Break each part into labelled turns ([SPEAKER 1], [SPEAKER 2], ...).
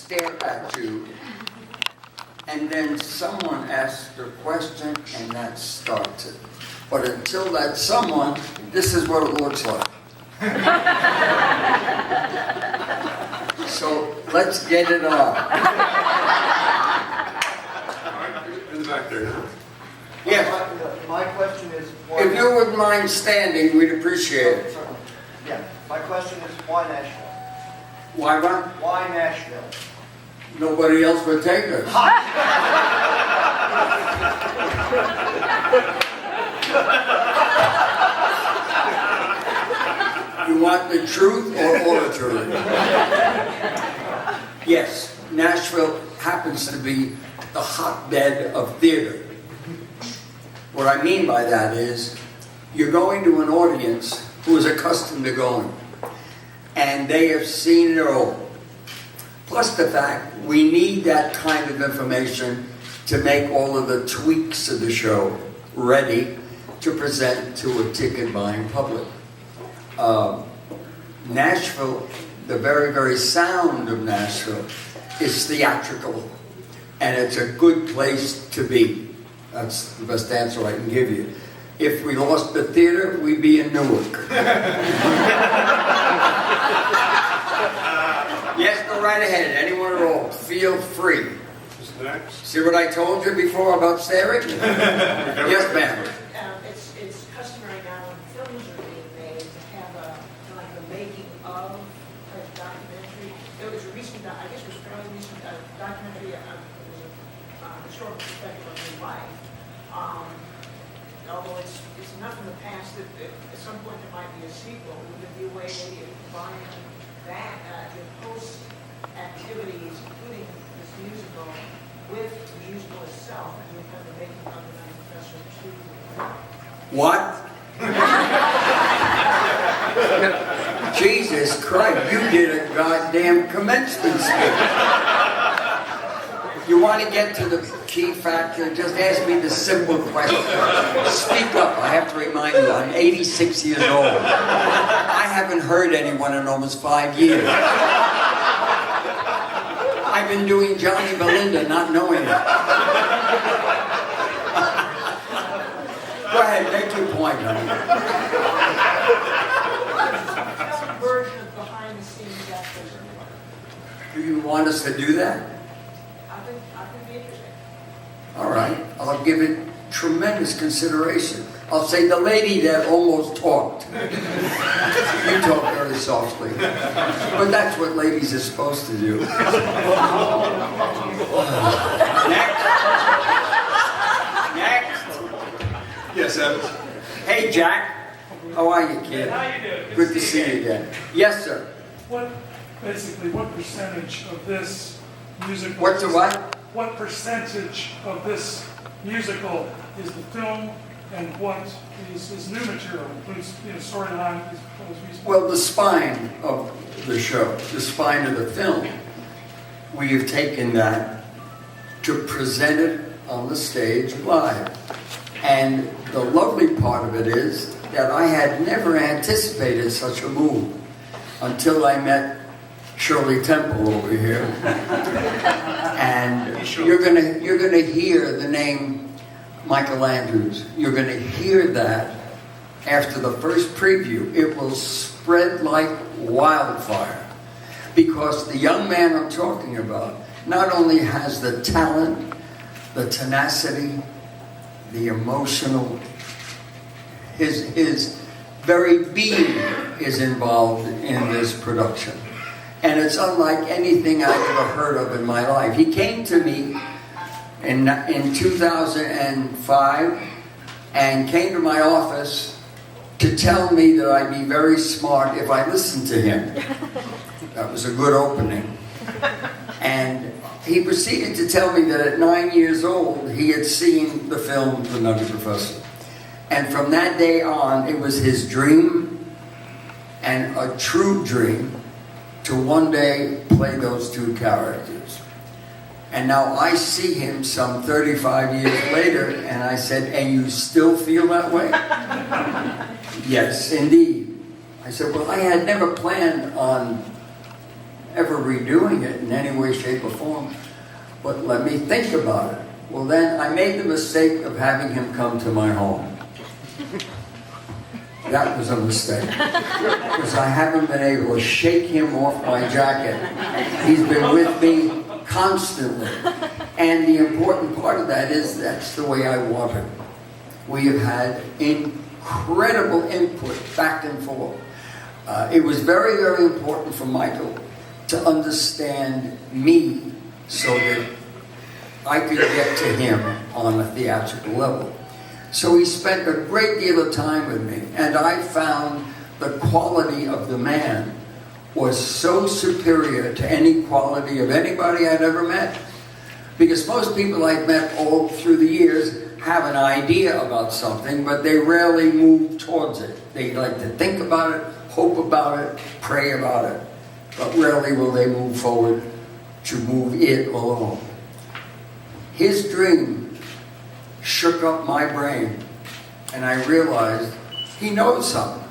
[SPEAKER 1] stare at you, and then someone asks a question, and that starts it. But until that someone, this is what it looks like. So let's get it on.
[SPEAKER 2] In the back there, huh?
[SPEAKER 1] Yes.
[SPEAKER 3] My question is...
[SPEAKER 1] If you wouldn't mind standing, we'd appreciate it.
[SPEAKER 3] Yeah. My question is, why Nashville?
[SPEAKER 1] Why what?
[SPEAKER 3] Why Nashville?
[SPEAKER 1] Nobody else would take us. You want the truth or oratory? Yes, Nashville happens to be the hotbed of theater. What I mean by that is, you're going to an audience who is accustomed to going, and they have seen it all. Plus the fact, we need that kind of information to make all of the tweaks of the show ready to present to a ticket-buying public. Nashville, the very, very sound of Nashville is theatrical, and it's a good place to be. That's the best answer I can give you. If we lost the theater, we'd be in Newark. Yes, go right ahead. Anyone at all, feel free.
[SPEAKER 2] Next.
[SPEAKER 1] See what I told you before about staring? Yes, ma'am.
[SPEAKER 4] It's customary now when films are being made to have a making of a documentary. There was a recent, I guess it was fairly recent, documentary. It was a historical perspective of your life. Although it's enough in the past that at some point there might be a sequel. Would there be a way maybe to combine that, your post activities, including this musical, with the musical itself, and with kind of making of the Nutty Professor too?
[SPEAKER 1] What? Jesus Christ, you did a goddamn commencement speech. You want to get to the key factor? Just ask me the simple question. Speak up. I have to remind you, I'm 86 years old. I haven't heard anyone in almost 5 years. I've been doing Johnny Belinda, not knowing it. Go ahead, make your point, honey.
[SPEAKER 4] Some version of behind the scenes actors.
[SPEAKER 1] Do you want us to do that?
[SPEAKER 4] I think be interesting.
[SPEAKER 1] All right, I'll give it tremendous consideration. I'll say the lady that almost talked. You talk very softly. But that's what ladies are supposed to do. Next.
[SPEAKER 2] Yes, Evans.
[SPEAKER 1] Hey, Jack. How are you, kid?
[SPEAKER 5] How you doing?
[SPEAKER 1] Good to see you again. Yes, sir.
[SPEAKER 5] What percentage of this musical?
[SPEAKER 1] What's the what?
[SPEAKER 5] What percentage of this musical is the film, and what is new material? Includes storyline.
[SPEAKER 1] Well, the spine of the show, the spine of the film, we have taken that to present it on the stage live. And the lovely part of it is that I had never anticipated such a move until I met Shirley Temple over here. And you're gonna hear the name Michael Andrews. You're gonna hear that after the first preview. It will spread like wildfire, because the young man I'm talking about not only has the talent, the tenacity, the emotional, his very being is involved in this production. And it's unlike anything I've ever heard of in my life. He came to me in 2005 and came to my office to tell me that I'd be very smart if I listened to him. That was a good opening. And he proceeded to tell me that at 9 years old, he had seen the film The Nutty Professor. And from that day on, it was his dream, and a true dream, to one day play those two characters. And now I see him some 35 years later, and I said, and you still feel that way? Yes, indeed. I said, well, I had never planned on ever redoing it in any way, shape, or form, but let me think about it. Well, then I made the mistake of having him come to my home. That was a mistake, because I haven't been able to shake him off my jacket. He's been with me constantly. And the important part of that is that's the way I want it. We have had incredible input back and forth. It was very, very important for Michael to understand me so that I could get to him on a theatrical level. So he spent a great deal of time with me, and I found the quality of the man was so superior to any quality of anybody I'd ever met. Because most people I've met all through the years have an idea about something, but they rarely move towards it. They like to think about it, hope about it, pray about it, but rarely will they move forward to move it along. His dream shook up my brain, and I realized he knows something.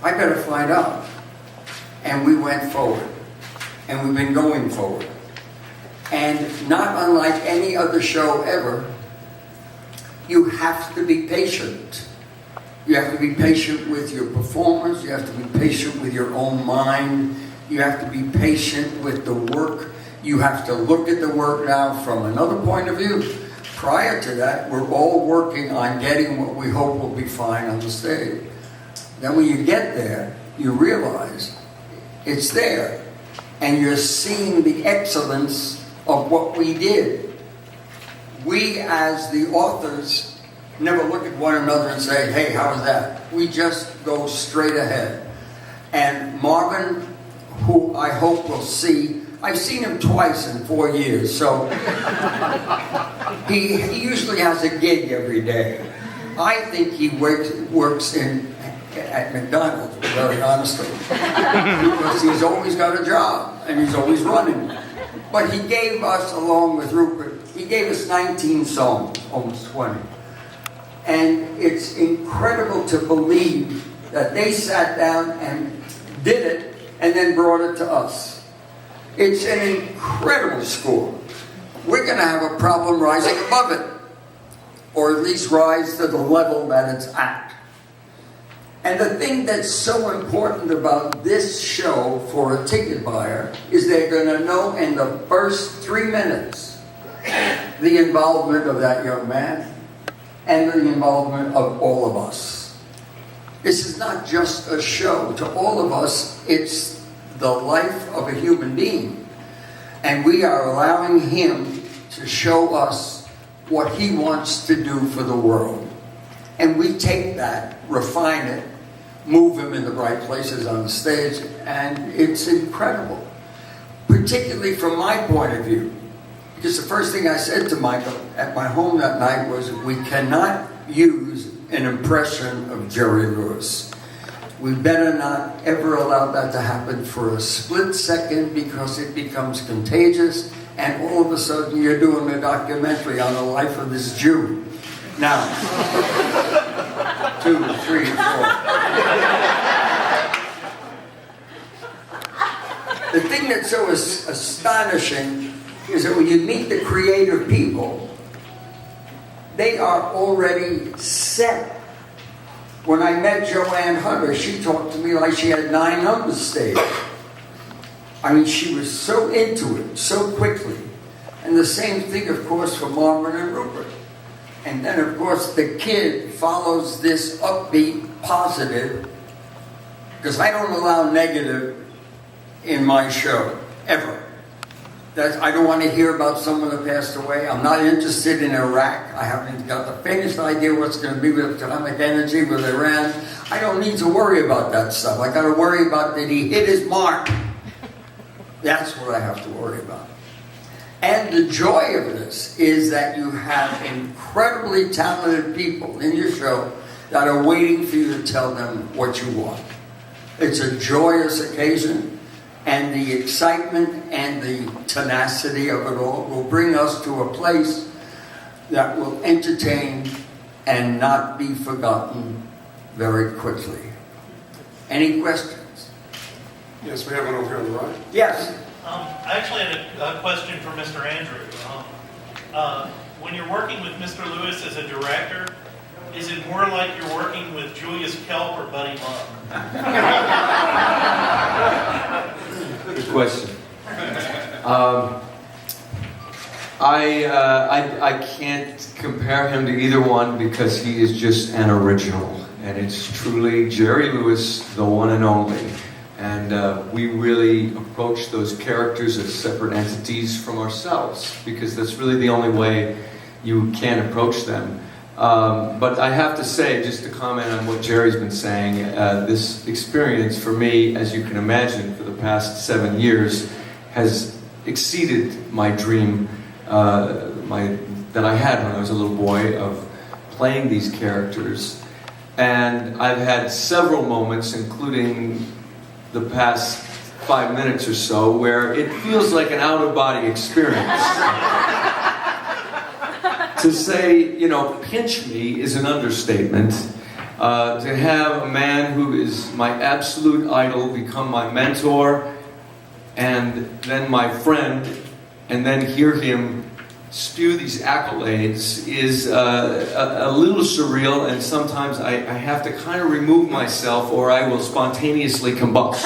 [SPEAKER 1] I better find out. And we went forward, and we've been going forward. And not unlike any other show ever, you have to be patient. You have to be patient with your performers. You have to be patient with your own mind. You have to be patient with the work. You have to look at the work now from another point of view. Prior to that, we're all working on getting what we hope will be fine on the stage. Then when you get there, you realize it's there. And you're seeing the excellence of what we did. We, as the authors, never look at one another and say, hey, how was that? We just go straight ahead. And Marvin, who I hope will see, I've seen him twice in 4 years, so he usually has a gig every day. I think he works at McDonald's, very honestly, because he's always got a job and he's always running. But he gave us, along with Rupert, he gave us 19 songs, almost 20. And it's incredible to believe that they sat down and did it and then brought it to us. It's an incredible score. We're going to have a problem rising above it, or at least rise to the level that it's at. And the thing that's so important about this show for a ticket buyer is they're going to know in the first 3 minutes the involvement of that young man and the involvement of all of us. This is not just a show. To all of us, it's the life of a human being. And we are allowing him to show us what he wants to do for the world. And we take that, refine it, move him in the right places on the stage, and it's incredible. Particularly from my point of view. Because the first thing I said to Michael at my home that night was, we cannot use an impression of Jerry Lewis. We better not ever allow that to happen for a split second, because it becomes contagious, and all of a sudden you're doing a documentary on the life of this Jew. Now, 2, 3, 4. The thing that's so astonishing is that when you meet the creative people, they are already set. When I met Joanne Hunter, she talked to me like she had 9 numbers staged. I mean, she was so into it, so quickly. And the same thing, of course, for Marvin and Rupert. And then, of course, the kid follows this upbeat, positive, because I don't allow negative in my show, ever. I don't want to hear about someone that passed away. I'm not interested in Iraq. I haven't got the faintest idea what's going to be with atomic energy with Iran. I don't need to worry about that stuff. I got to worry about that he hit his mark. That's what I have to worry about. And the joy of this is that you have incredibly talented people in your show that are waiting for you to tell them what you want. It's a joyous occasion. And the excitement and the tenacity of it all will bring us to a place that will entertain and not be forgotten very quickly. Any questions?
[SPEAKER 2] Yes, we have one over here on the right.
[SPEAKER 1] Yes.
[SPEAKER 6] I actually had a question for Mr. Andrew. When you're working with Mr. Lewis as a director, is it more like you're working with Julius Kelp or Buddy Love?
[SPEAKER 7] Good question. I can't compare him to either one because he is just an original. And it's truly Jerry Lewis, the one and only. And we really approach those characters as separate entities from ourselves because that's really the only way you can approach them. But I have to say, just to comment on what Jerry's been saying, this experience for me, as you can imagine, for the past 7 years, has exceeded my dream that I had when I was a little boy of playing these characters. And I've had several moments, including the past 5 minutes or so, where it feels like an out-of-body experience. To say, pinch me is an understatement. To have a man who is my absolute idol become my mentor, and then my friend, and then hear him spew these accolades is a little surreal, and sometimes I have to kind of remove myself or I will spontaneously combust.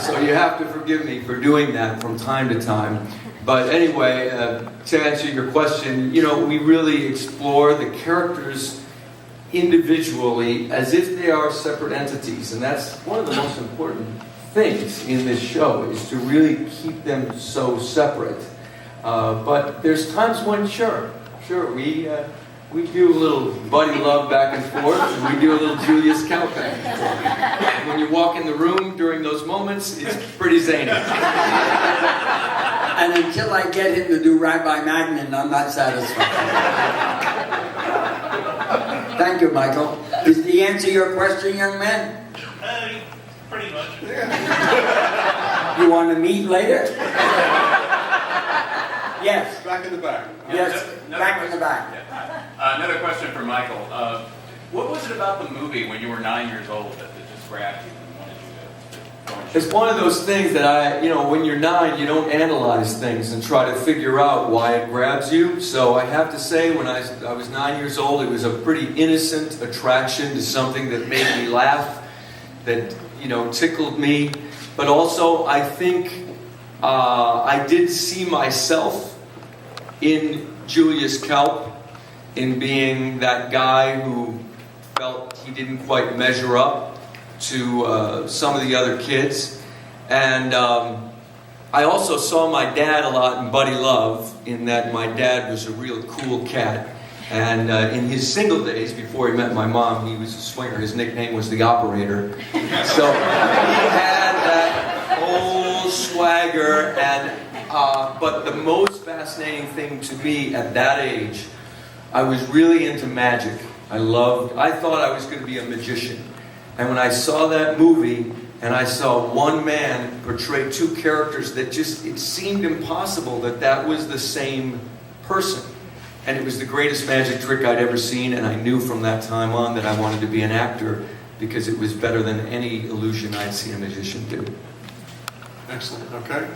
[SPEAKER 7] So you have to forgive me for doing that from time to time. But anyway, to answer your question, we really explore the characters individually as if they are separate entities, and that's one of the most important things in this show, is to really keep them so separate. But there's times when, sure, we do a little Buddy Love back and forth, and we do a little Julius Count back and forth. And when you walk in the room during those moments, it's pretty zany.
[SPEAKER 1] And until I get him to do Rabbi Magnin, I'm not satisfied. Thank you, Michael. Does he answer your question, young man?
[SPEAKER 6] Pretty much.
[SPEAKER 1] You want to meet later? Yes.
[SPEAKER 2] Back in the back.
[SPEAKER 1] Yes, back in the back.
[SPEAKER 8] Yeah. Another question for Michael. What was it about the movie when you were 9 years old that just grabbed you and wanted you to go and shoot?
[SPEAKER 7] It's one of those things that when you're 9, you don't analyze things and try to figure out why it grabs you. So I have to say, when I was 9 years old, it was a pretty innocent attraction to something that made me laugh, that, tickled me. But also, I think I did see myself in Julius Kelp, in being that guy who felt he didn't quite measure up to some of the other kids. And I also saw my dad a lot in Buddy Love, in that my dad was a real cool cat. And in his single days, before he met my mom, he was a swinger. His nickname was the Operator. So he had that whole swagger. But the most fascinating thing to me at that age, I was really into magic. I thought I was going to be a magician. And when I saw that movie, and I saw one man portray two characters that it seemed impossible that was the same person. And it was the greatest magic trick I'd ever seen, and I knew from that time on that I wanted to be an actor because it was better than any illusion I'd seen a magician do.
[SPEAKER 2] Excellent. Okay.